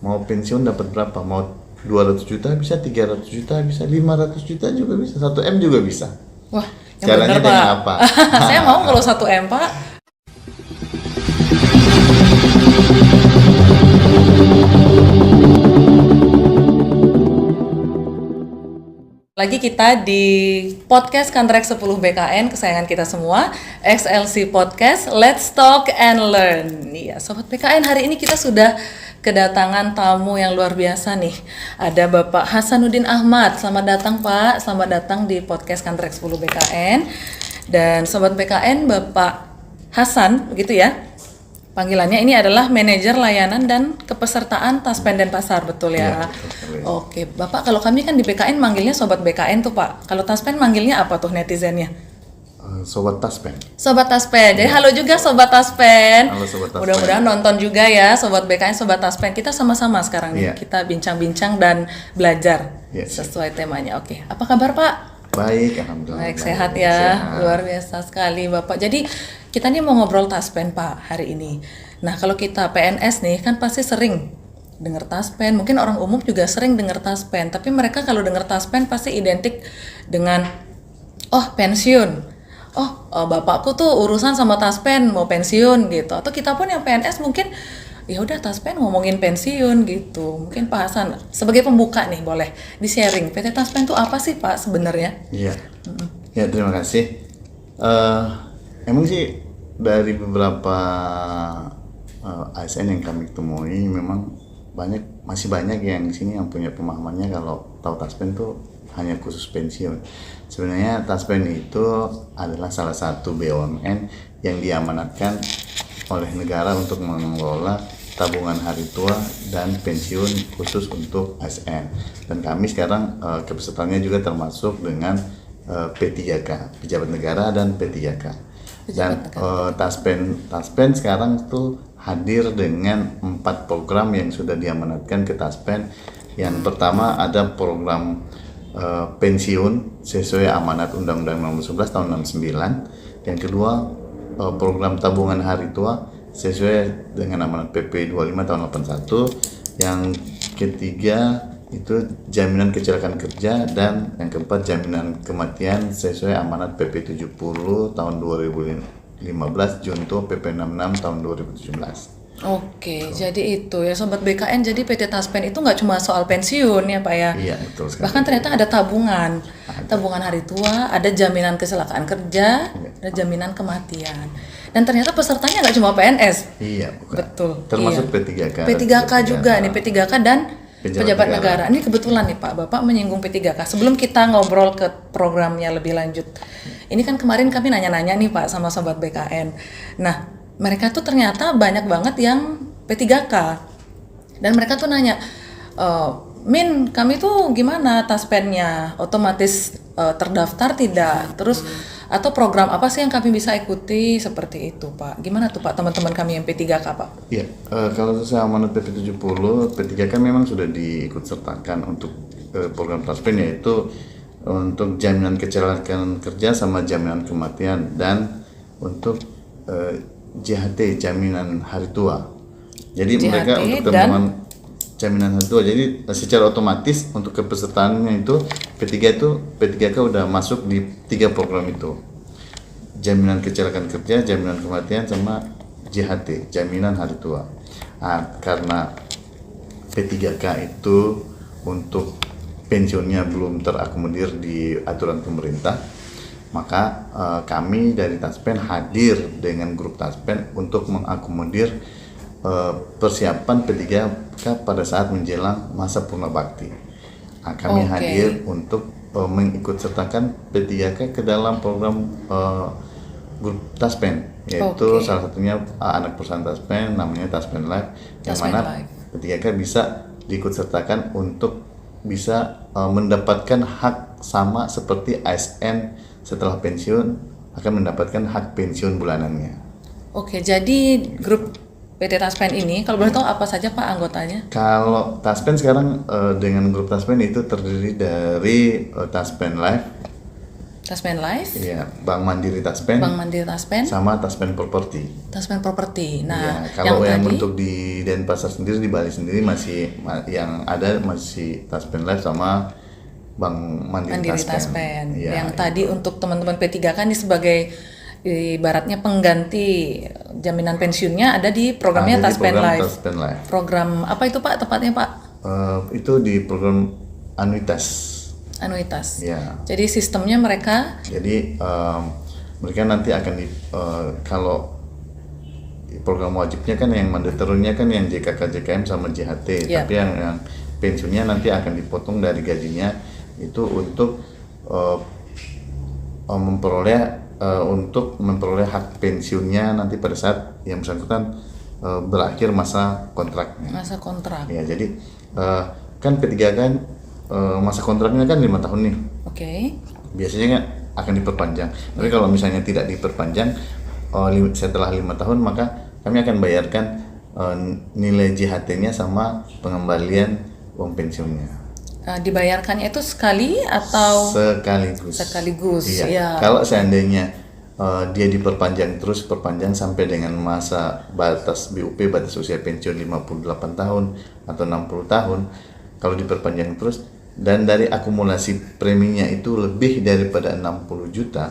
mau pensiun dapat berapa, mau 200 juta bisa, 300 juta bisa, 500 juta juga bisa, 1 M juga bisa. Wah, yang Caranya bener dengan Pak. apa? Saya mau kalau 1 M Pak. Lagi kita di podcast Kantrek 10 BKN kesayangan kita semua, XLC Podcast, Let's Talk and Learn. Iya, Sobat BKN, hari ini kita sudah kedatangan tamu yang luar biasa nih. Ada Bapak Hasanuddin Ahmad. Selamat datang Pak, selamat datang di podcast Kantrek 10 BKN. Dan Sobat BKN, Bapak Hasan, begitu ya? Panggilannya ini adalah manajer layanan dan kepesertaan Taspen Denpasar, betul ya? Iya, betul. Oke, Bapak, kalau kami kan di BKN manggilnya Sobat BKN tuh Pak. Kalau Taspen manggilnya apa tuh netizennya? Sobat Taspen. Sobat Taspen. Jadi halo juga Sobat Taspen. Halo Sobat Taspen. Mudah-mudahan nonton juga ya Sobat BKN, Sobat Taspen. Kita sama-sama sekarang nih. Iya. Kita bincang-bincang dan belajar Iya. sesuai temanya. Oke, apa kabar Pak? Baik, alhamdulillah. Baik, sehat ya. Luar biasa sekali Bapak. Jadi kita nih mau ngobrol Taspen Pak hari ini. Nah, kalau kita PNS nih kan pasti sering dengar Taspen. Mungkin orang umum juga sering dengar Taspen, tapi mereka kalau dengar Taspen pasti identik dengan pensiun. Bapakku tuh urusan sama Taspen mau pensiun gitu. Atau kita pun yang PNS mungkin ya udah Taspen ngomongin pensiun gitu. Mungkin Pak Hasan sebagai pembuka nih boleh di-sharing PT Taspen tuh apa sih Pak sebenarnya? Iya. Ya, terima kasih. Emang sih dari beberapa ASN yang kami temui memang masih banyak yang di sini yang punya pemahamannya kalau tahu Taspen tuh hanya khusus pensiun. Sebenarnya Taspen itu adalah salah satu BUMN yang diamanatkan oleh negara untuk mengelola tabungan hari tua dan pensiun khusus untuk ASN. Dan kami sekarang kepesertaannya juga termasuk dengan P3K, pejabat negara dan P3K. Dan Taspen sekarang tuh hadir dengan 4 program yang sudah diamanatkan ke Taspen. Yang pertama ada program pensiun sesuai amanat Undang-Undang Nomor 11 Tahun 69. Yang kedua program tabungan hari tua sesuai dengan amanat PP 25 Tahun 81. Yang ketiga itu jaminan kecelakaan kerja, dan yang keempat jaminan kematian sesuai amanat PP 70 tahun 2015 junto PP 66 tahun 2017. Oke, jadi itu ya Sobat BKN, jadi PT Taspen itu nggak cuma soal pensiun ya Pak ya? Iya, betul sekali. Bahkan ternyata ada tabungan hari tua, ada jaminan kecelakaan kerja, ada jaminan kematian. Dan ternyata pesertanya nggak cuma PNS. Iya, bukan. Betul. Termasuk iya. P3K. P3K juga nih, P3K dan pejabat negara. negara. Ini kebetulan nih Pak, Bapak menyinggung P3K. Sebelum kita ngobrol ke programnya lebih lanjut, ini kan kemarin kami nanya-nanya nih Pak sama Sobat BKN. Nah, mereka tuh ternyata banyak banget yang P3K. Dan mereka tuh nanya, Min, kami tuh gimana Taspennya? Otomatis terdaftar tidak? Terus atau program apa sih yang kami bisa ikuti seperti itu Pak? Gimana tuh Pak teman-teman kami yang P3K Pak? Iya, kalau sesuai amanat PP 70, P3K memang sudah diikut sertakan untuk program Taspen, yaitu untuk jaminan kecelakaan kerja sama jaminan kematian, dan untuk JHT, jaminan hari tua. Jadi JHT mereka untuk teman-teman jaminan hari tua. Jadi secara otomatis untuk kepesertaannya itu P3K udah masuk di 3 program itu. Jaminan kecelakaan kerja, jaminan kematian, sama JHT, jaminan hari tua. Nah, karena P3K itu untuk pensiunnya belum terakomodir di aturan pemerintah, maka kami dari Taspen hadir dengan grup Taspen untuk mengakomodir persiapan P3K pada saat menjelang masa purna bakti. Nah, kami hadir untuk mengikut sertakan P3K ke dalam program grup Taspen, yaitu salah satunya anak perusahaan Taspen namanya Taspen Life, yang mana P3K bisa diikut sertakan untuk bisa mendapatkan hak sama seperti ASN setelah pensiun akan mendapatkan hak pensiun bulanannya. Oke, jadi grup PT Taspen ini, kalau boleh tahu apa saja Pak anggotanya? Kalau Taspen sekarang dengan grup Taspen itu terdiri dari Taspen Life, Taspen Life, Iya, Bank Mandiri Taspen, Bank Mandiri Taspen, sama Taspen Properti. Taspen Properti. Nah, Iya, kalau yang tadi untuk di Denpasar sendiri, di Bali sendiri yang ada masih Taspen Life sama Bank Mandiri, Mandiri Taspen. Taspen. Iya, Yang tadi untuk teman-teman P3K kan ini sebagai ibaratnya pengganti jaminan pensiunnya ada di programnya ada di Taspen program Life. Taspen Life. Program apa itu Pak tepatnya Pak? Itu di program anuitas. Anuitas. Ya. Jadi sistemnya mereka Jadi mereka nanti akan kalau program wajibnya kan yang mandatornya kan yang JKK JKM sama JHT, Ya. tapi yang pensiunnya nanti akan dipotong dari gajinya itu untuk memperoleh hak pensiunnya nanti pada saat yang bersangkutan berakhir masa kontraknya. masa kontrak. Ya, jadi kan P3 kan masa kontraknya kan 5 tahun nih. Oke. Biasanya akan diperpanjang. Tapi kalau misalnya tidak diperpanjang setelah 5 tahun, maka kami akan bayarkan nilai JHT-nya sama pengembalian uang pensiunnya. Dibayarkannya itu sekali atau Sekaligus. Iya. Iya. Kalau seandainya dia diperpanjang terus, perpanjang sampai dengan masa batas BUP, batas usia pensiun 58 tahun atau 60 tahun, kalau diperpanjang terus dan dari akumulasi preminya itu lebih daripada 60 juta,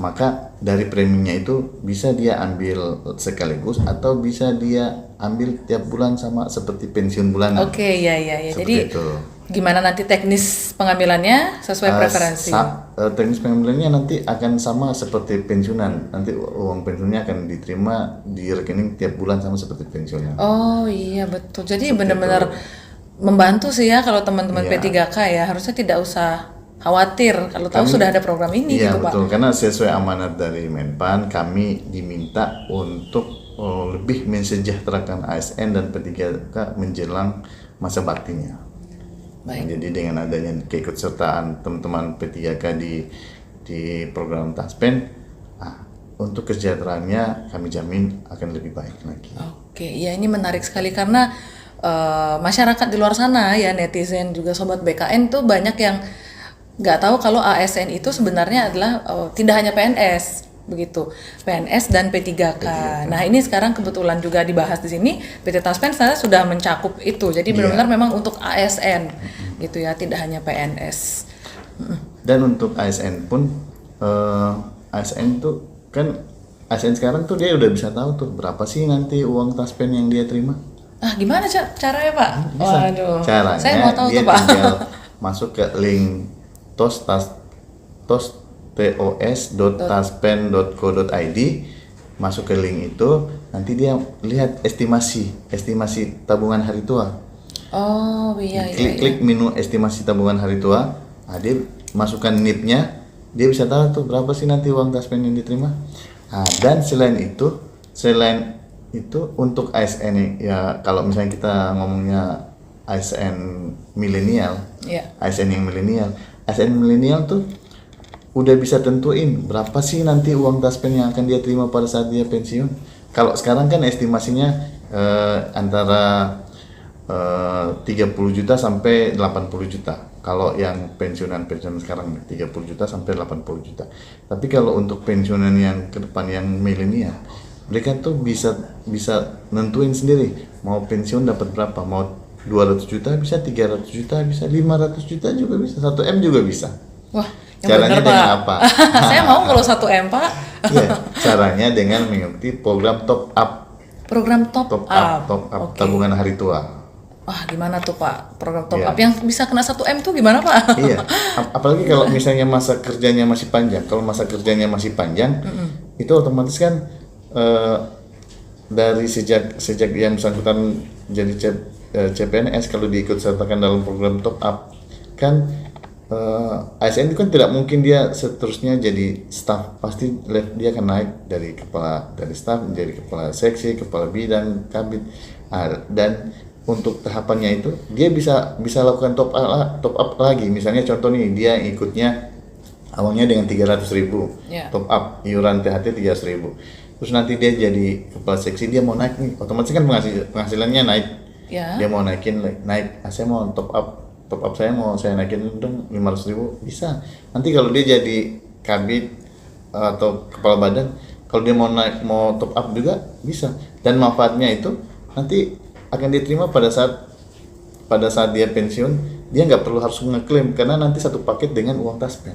maka dari preminya itu bisa dia ambil sekaligus atau bisa dia ambil tiap bulan sama seperti pensiun bulanan. Oke, ya. Seperti Jadi itu. gimana nanti teknis pengambilannya sesuai preferensi? Teknis pengambilannya nanti akan sama seperti pensiunan. Nanti uang pensiunnya akan diterima di rekening tiap bulan sama seperti pensiunan. Oh iya betul. Jadi benar-benar membantu sih ya kalau teman-teman Iya. P3K ya. Harusnya tidak usah khawatir kalau tahu sudah ada program ini Iya gitu Pak. betul, karena sesuai amanat dari Menpan, kami diminta untuk lebih mensejahterakan ASN dan P3K menjelang masa baktinya. Baik. Nah, jadi dengan adanya keikutsertaan teman-teman P3K di program Taspen, untuk kesejahteraannya kami jamin akan lebih baik lagi. Oke, ya ini menarik sekali karena masyarakat di luar sana ya, netizen juga sobat BKN tuh banyak yang nggak tahu kalau ASN itu sebenarnya adalah tidak hanya PNS begitu, PNS dan P3K. Nah ini sekarang kebetulan juga dibahas di sini PT Taspen saya sudah mencakup itu, jadi benar-benar memang untuk ASN gitu ya, tidak hanya PNS. Dan untuk ASN pun ASN tuh kan ASN sekarang tuh dia udah bisa tahu tuh berapa sih nanti uang Taspen yang dia terima. Gimana caranya Pak? Bisa. Waduh, Caranya saya mau tahu dia tuh Pak. tinggal masuk ke link tos.taspen.co.id, masuk ke link itu, nanti dia lihat estimasi tabungan hari tua. Oh iya. Klik menu estimasi tabungan hari tua, dia masukkan NIP-nya, dia bisa tahu tuh berapa sih nanti uang Taspen yang diterima. Dan selain itu untuk ASN ya, kalau misalnya kita ngomongnya ASN milenial, ASN yang milenial, ASN milenial tuh udah bisa tentuin berapa sih nanti uang Taspen yang akan dia terima pada saat dia pensiun. Kalau sekarang kan estimasinya antara 30 juta sampai 80 juta. Kalau yang pensiunan sekarang 30 juta sampai 80 juta. Tapi kalau untuk pensiunan yang ke depan yang milenial, mereka tuh bisa nentuin sendiri mau pensiun dapat berapa, mau 200 juta bisa, 300 juta bisa, 500 juta juga bisa, 1M juga bisa. Wah, caranya bener, dengan Pak. apa? Saya mau kalau 1M Pak. Iya, caranya dengan mengikuti program top up. Program top up Okay. Tabungan hari tua. Gimana tuh Pak? Program top up yang bisa kena 1M tuh gimana Pak? Iya, apalagi kalau misalnya masa kerjanya masih panjang. Kalau masa kerjanya masih panjang, itu otomatis kan dari sejak yang bersangkutan jadi CPNS, kalau diikut sertakan dalam program top up kan ASN itu kan tidak mungkin dia seterusnya jadi staff, pasti dia akan naik dari staff menjadi kepala seksi, kepala bidang, kabit, dan untuk tahapannya itu dia bisa lakukan top up lagi. Misalnya contoh nih, dia ikutnya awalnya dengan 300.000 top up iuran THT 300.000, terus nanti dia jadi kepala seksi, dia mau naik nih, otomatis kan penghasilannya naik. Dia mau naik, saya mau top up top up saya mau saya naikin dong 500.000, bisa. Nanti kalau dia jadi kabid atau kepala badan, kalau dia mau naik mau top up juga bisa. Dan manfaatnya itu nanti akan diterima pada saat dia pensiun, dia nggak perlu harus ngeklaim karena nanti satu paket dengan uang taspen.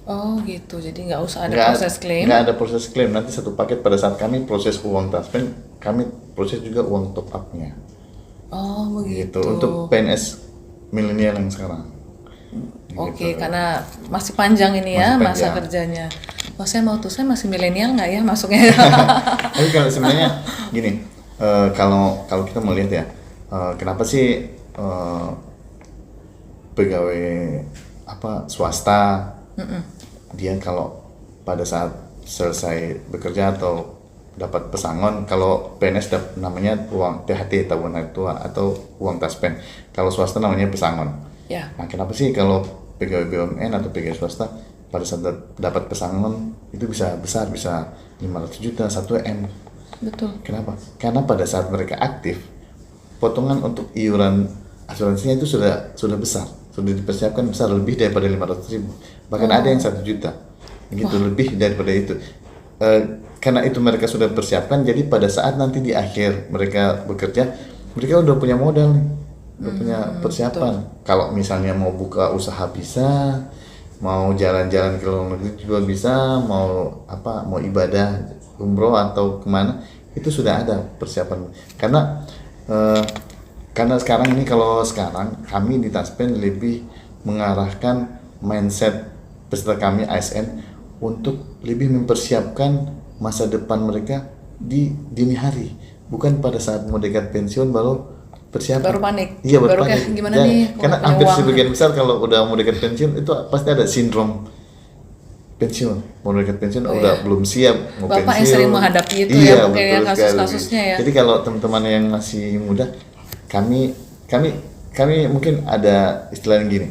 Oh gitu, jadi nggak usah ada Nggak proses klaim. nggak ada proses klaim, nanti satu paket pada saat kami proses uang taspen, kami proses juga uang top upnya. Oh Gitu begitu. untuk PNS milenial yang sekarang. Oke, karena masih panjang ini ya Masih masa panjang. kerjanya. Wah, saya mau tuh, saya masih milenial nggak ya masuknya? Tapi kalau sebenarnya gini, kalau kita melihat ya, kenapa sih pegawai swasta dia kalau pada saat selesai bekerja atau dapat pesangon, kalau PNS namanya uang THT, tabungan hari tua, atau uang taspen. Kalau swasta namanya pesangon. Ya, Nah, kenapa sih kalau pegawai BUMN atau pegawai swasta pada saat dapat pesangon itu bisa besar, bisa 500 juta, 1 M. betul. Kenapa? Karena pada saat mereka aktif, potongan untuk iuran asuransinya itu sudah besar, sudah dipersiapkan besar, lebih daripada 500.000. Bahkan ada yang 1 juta, gitu, lebih daripada itu. Karena itu mereka sudah persiapkan, jadi pada saat nanti di akhir mereka bekerja, mereka udah punya modal nih, udah punya persiapan. Kalau misalnya mau buka usaha bisa, mau jalan-jalan ke luar negeri juga bisa, mau ibadah umroh atau kemana, itu sudah ada persiapan. Karena sekarang ini, kalau sekarang kami di Taspen lebih mengarahkan mindset peserta kami ASN untuk lebih mempersiapkan masa depan mereka di dini hari, bukan pada saat mau dekat pensiun baru persiapan. Baru panik. Iya, baru kayak panik. gimana Dan nih? karena punya hampir uang. sebagian besar kalau udah mau dekat pensiun itu pasti ada sindrom pensiun. Mau dekat pensiun udah belum siap mau Bapak pensiun. yang sering menghadapi itu Iya, ya, mungkin ya, betul kasus-kasusnya sekali. ya. Jadi kalau teman-teman yang masih muda, kami mungkin ada istilahnya gini.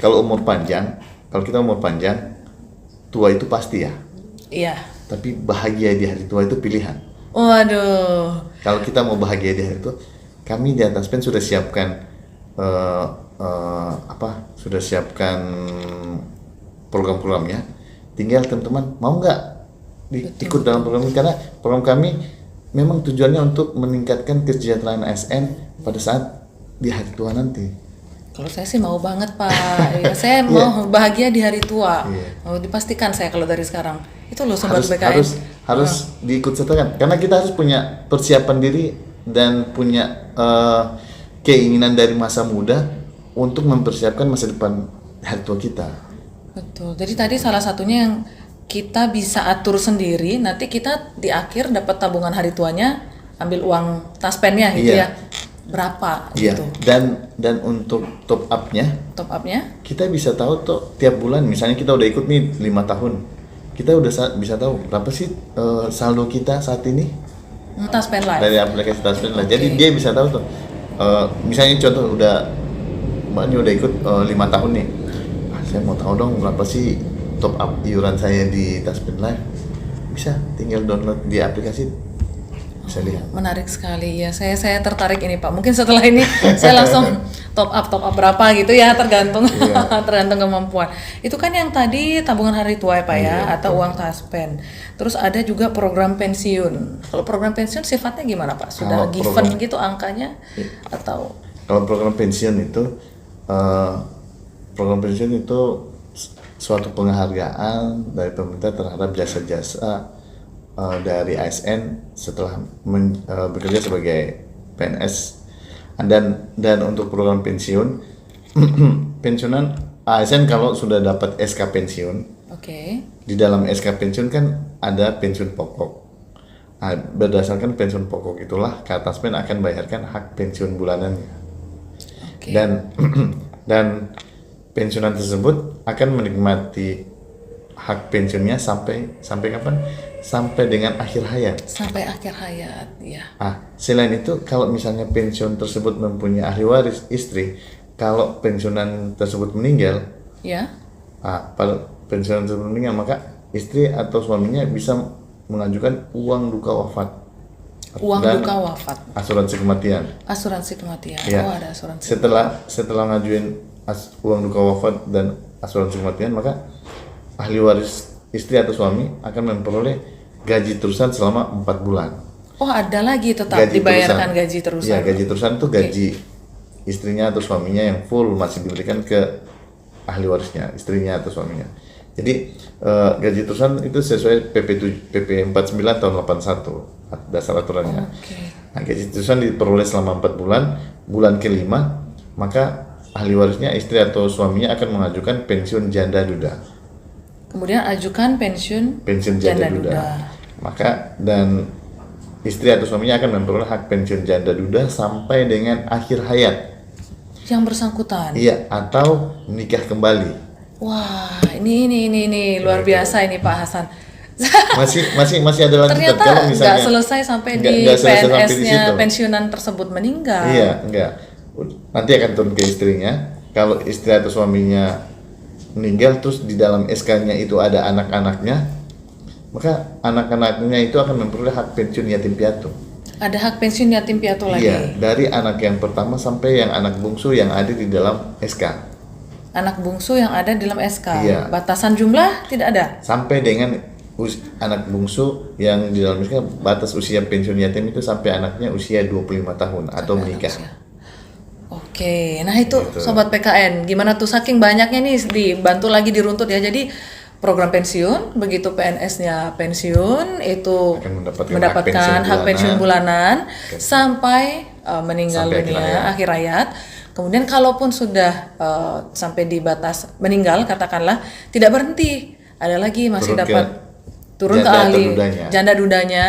Kalau kita umur panjang, tua itu pasti ya. Iya. Tapi bahagia di hari tua itu pilihan. Waduh. Kalau kita mau bahagia di hari itu, kami di atas pen sudah siapkan sudah siapkan program-programnya. Tinggal teman-teman mau nggak ikut dalam program ini, karena program kami memang tujuannya untuk meningkatkan kesejahteraan ASN pada saat di hari tua nanti. Kalau saya sih mau banget Pak. Ya, saya mau bahagia di hari tua. Mau dipastikan saya kalau dari sekarang. Itu loh sobat BKN. Harus diikut sertakan, karena kita harus punya persiapan diri dan punya keinginan dari masa muda untuk mempersiapkan masa depan hari tua kita. Betul. Jadi tadi salah satunya yang kita bisa atur sendiri, nanti kita di akhir dapat tabungan hari tuanya, ambil uang taspennya gitu Iya. ya. Berapa Iya. gitu. Dan untuk top upnya, Top up-nya? kita bisa tahu tuh tiap bulan. Misalnya kita udah ikut nih 5 tahun, kita udah bisa tahu berapa sih saldo kita saat ini Taspen Live. dari aplikasi Taspen lah. Jadi dia bisa tahu tuh. Misalnya contoh mbaknya udah ikut 5 tahun nih. Saya mau tahu dong berapa sih top up iuran saya di Taspen Live. Bisa, tinggal download di aplikasi. Bisa lihat. Menarik sekali ya. Saya tertarik ini Pak. Mungkin setelah ini saya langsung top up berapa gitu ya, tergantung tergantung kemampuan. Itu kan yang tadi tabungan hari tua ya Pak ya, atau uang taspen. Terus ada juga program pensiun. Kalau program pensiun sifatnya gimana Pak? Sudah Kalau given program- gitu angkanya atau Kalau program pensiun itu suatu penghargaan dari pemerintah terhadap jasa-jasa dari ASN setelah bekerja sebagai PNS. Dan untuk program pensiun, pensiunan ASN kalau sudah dapat SK pensiun, Oke. di dalam SK pensiun kan ada pensiun pokok. Nah, berdasarkan pensiun pokok itulah Taspen akan bayarkan hak pensiun bulanannya. Oke. Dan pensiunan tersebut akan menikmati hak pensiunnya sampai kapan? Sampai dengan akhir hayat. Sampai akhir hayat, ya. Selain itu, kalau misalnya pensiun tersebut mempunyai ahli waris istri, kalau pensiunan tersebut meninggal, Ya. pada pensiunan tersebut meninggal, maka istri atau suaminya bisa mengajukan uang duka wafat. Uang dan duka wafat, asuransi kematian. asuransi kematian. Ya. Oh, ada asuransi. Setelah ngajuin uang duka wafat dan asuransi kematian, maka ahli waris istri atau suami akan memperoleh gaji terusan selama 4 bulan. Oh, ada lagi tetap Gaji dibayarkan terusan. gaji terusan. Iya, gaji terusan itu gaji istrinya atau suaminya yang full masih diberikan ke ahli warisnya, istrinya atau suaminya. Jadi gaji terusan itu sesuai PP 49 tahun 81 dasar aturannya. Oke. Nah, gaji terusan diperoleh selama 4 bulan, bulan kelima maka ahli warisnya istri atau suaminya akan mengajukan pensiun janda duda. Kemudian ajukan pensiun Janda duda. Maka dan istri atau suaminya akan memperoleh hak pensiun janda duda sampai dengan akhir hayat. yang bersangkutan. Iya, atau nikah kembali. Wah, ini luar biasa ini Pak Hasan. Masih ada lanjutan. Ternyata Kalau misalnya nggak selesai sampai nggak di selesai sampai di PNS-nya situ. pensiunan tersebut meninggal. Iya, enggak. Nanti akan turun ke istrinya. Kalau istri atau suaminya meninggal terus di dalam SK-nya itu ada anak-anaknya, maka anak-anaknya itu akan memperoleh hak pensiun yatim piatu. Ada hak pensiun yatim piatu lagi. Iya, dari anak yang pertama sampai yang anak bungsu yang ada di dalam SK. Anak bungsu yang ada di dalam SK. Iya. Batasan jumlah tidak ada. Sampai dengan anak bungsu yang di dalam SK, batas usia pensiun yatim itu sampai anaknya usia 25 tahun atau menikah. Oke, nah itu Gitu. Sobat PKN, gimana tuh saking banyaknya nih dibantu lagi diruntut ya. Jadi program pensiun, begitu PNS-nya pensiun itu Akan mendapatkan hak pensiun bulanan sampai meninggal Sampai dunia akhir hayat. Kemudian kalaupun sudah sampai di batas meninggal katakanlah tidak berhenti, ada lagi masih Turun dapat turun ke janda atau ahli dudanya. janda dudanya,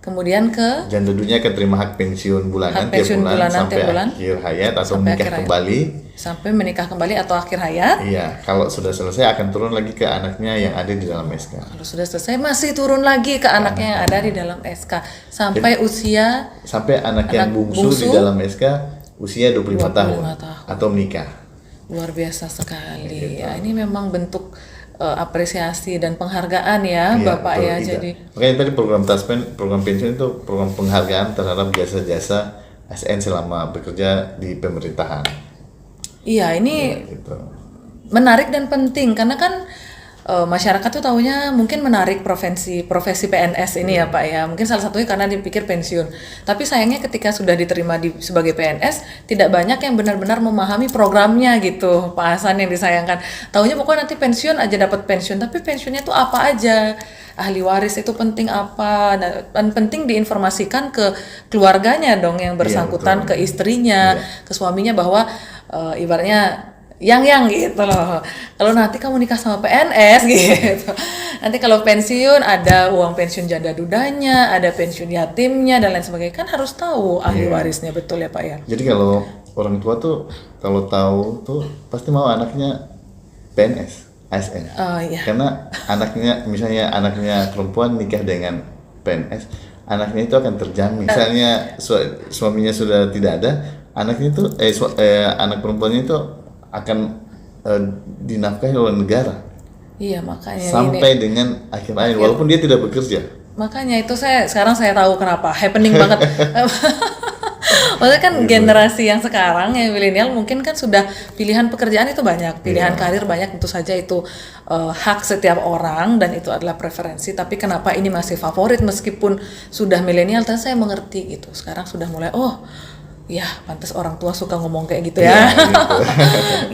kemudian ke Janda dunia akan terima hak pensiun bulanan, Hak pensiun bulanan sampai tiap bulan. akhir hayat atau Sampai menikah akhir hayat. kembali. sampai menikah kembali atau akhir hayat. Iya, kalau sudah selesai akan turun lagi ke anaknya yang ada di dalam SK. Kalau sudah selesai masih turun lagi ke anaknya yang ada di dalam SK sampai usia Sampai anak yang Anak bungsu bungsu di dalam SK usia 25 tahun 25 tahun. atau menikah. luar biasa sekali. Ya, ini memang bentuk apresiasi dan penghargaan ya, Iya, Bapak betul, ya. Ida. Jadi Makanya tadi program Taspen, program pensiun itu program penghargaan terhadap jasa-jasa ASN selama bekerja di pemerintahan. iya ini Gitu. menarik dan penting karena kan masyarakat tuh taunya mungkin menarik profesi PNS ini ya Pak ya, mungkin salah satunya karena dipikir pensiun, tapi sayangnya ketika sudah diterima sebagai PNS tidak banyak yang benar-benar memahami programnya gitu Pak Hasan, yang disayangkan taunya pokoknya nanti pensiun aja dapat pensiun, tapi pensiunnya tuh apa aja, ahli waris itu penting apa, dan penting diinformasikan ke keluarganya dong yang bersangkutan, betul. ke istrinya, ke suaminya bahwa ibaratnya yang gitu loh. Kalau nanti kamu nikah sama PNS gitu. Nanti kalau pensiun ada uang pensiun janda dudanya, ada pensiun yatimnya dan lain sebagainya. Kan harus tahu ahli warisnya, betul ya Pak ya. Jadi kalau orang tua tuh kalau tahu tuh pasti mau anaknya PNS, ASN. Oh iya. Karena anaknya, misalnya anaknya perempuan nikah dengan PNS, anaknya itu akan terjamin. Misalnya suaminya sudah tidak ada, anaknya itu anak perempuannya itu akan dinafkahi oleh negara Iya, makanya sampai dengan akhir hayat walaupun dia tidak bekerja. makanya itu sekarang saya tahu kenapa happening banget. Maksudnya kan generasi yang sekarang yang milenial mungkin kan sudah pilihan pekerjaan itu banyak, pilihan karir banyak, tentu saja itu hak setiap orang dan itu adalah preferensi. Tapi kenapa ini masih favorit meskipun sudah milenial? Dan saya mengerti gitu. Sekarang sudah mulai ya pantas orang tua suka ngomong kayak gitu ya. Iya, gitu.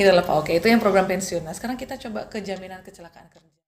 Gitu lah Pak. Oke, itu yang program pensiun. Nah sekarang kita coba ke jaminan kecelakaan kerja.